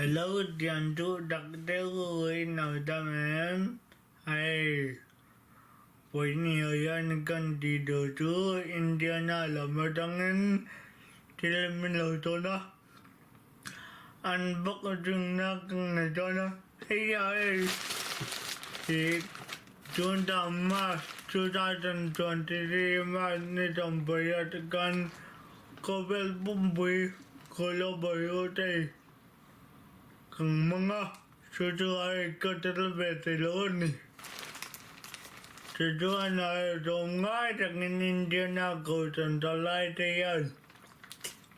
Hello, tiền chú đặc tiêu người nào ta em hay với nhiều anh cần đi đồ chú Indiana là một Atangin thì mình lâu tôi đó anh bắt ở trường nó cần này cho nó thấy ai thì chúng ta mà chúng ta cần chọn thì mà nên trong bây giờ cần có biết bụng bì có lo bì ở đây cần mga sesuai keterlibatan ni. Tujuan dongai dengan Indiana ko tentang tiyan.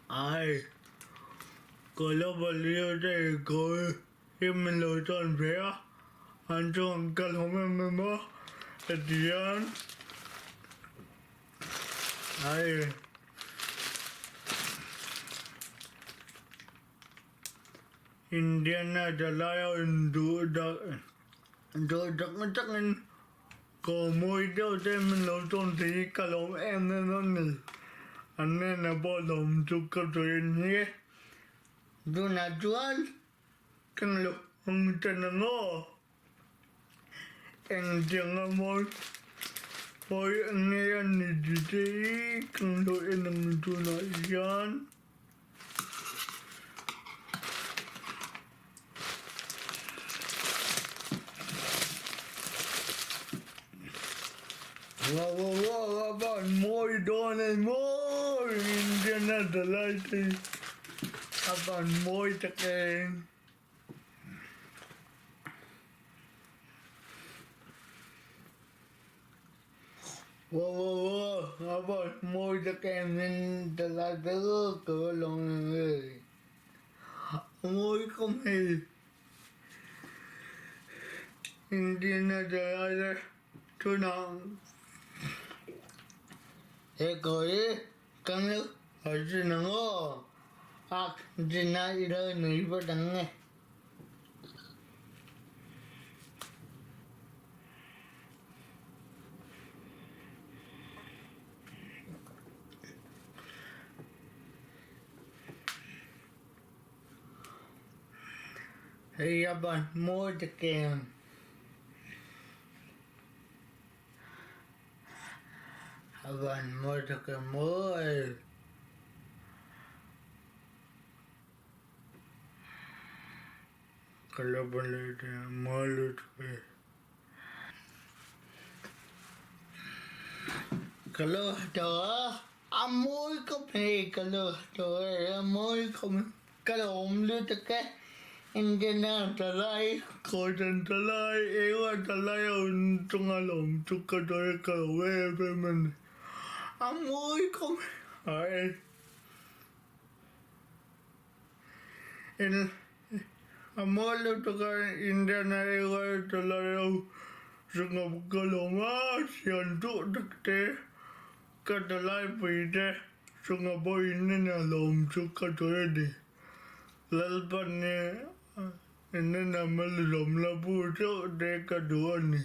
Ay, kalau beliau deh ko yang melutan saya, anjung kalau memang tiyan. Ay. Indiana Jalaya do Atangin có môi đâu trên mình lâu tôn thì cả lòng em nên nó nỉ anh nên là bao lòng chụp cái chuyện nhé do na chuan càng lúc ông chân nó ngô anh chẳng có môi anh nghe anh đi đi càng lúc anh làm cho nó gian wow, bạn môi đó này môi Indiana thlat thì bạn môi chắc em wow, bạn môi chắc em nên thlat thứ cửa lòng người môi không hề Indiana thlat chú nào thế coi căng nước ở trên nó ngô trên này đây này vẫn đang nghe thì bạn mua cho kèm bạn mua cho cái môi kalau boleh dia malu tu kalau ada amoi ko pe kalau ada amoi ko kalau lu tu ke Indiana thlat ko dan thlat ewa thlat untuk ngalom tu ke doi kalau we men amoi ko ai el amol tu ke Indiana ewa thlat sungguh kalau sian tu dekte ke thlat pide sungguh boy ni ngalom tu ke doi di Lalpan ni ini nama lom labu tu de kedua ni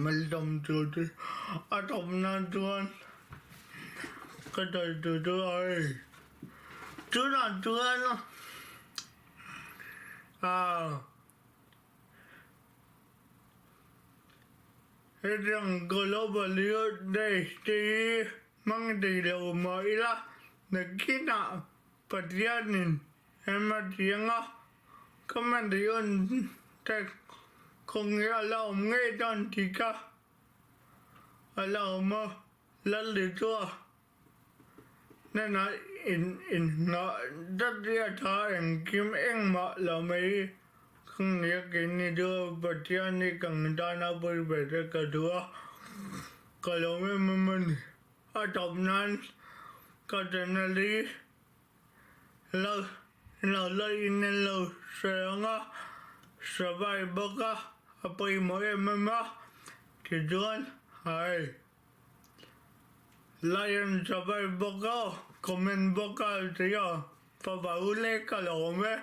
meldom tu tu atau mana tuan kata tu ai tuan yang kalau beliau deh di mang di lau mai lah nakina patianin emat yang kemudian tak kongnya lau ngedan tiga lau ma Lal Isuaah nena na dia tha yang kim eng ma la mai kang ya kini do patian ni kang dana berbeda kedua kalau memang atau nan katanya li lo ini lo seranga sebagai boka apa yang mau memang tujuan hai lain sebagai boka komen boka dia pabaule kalau me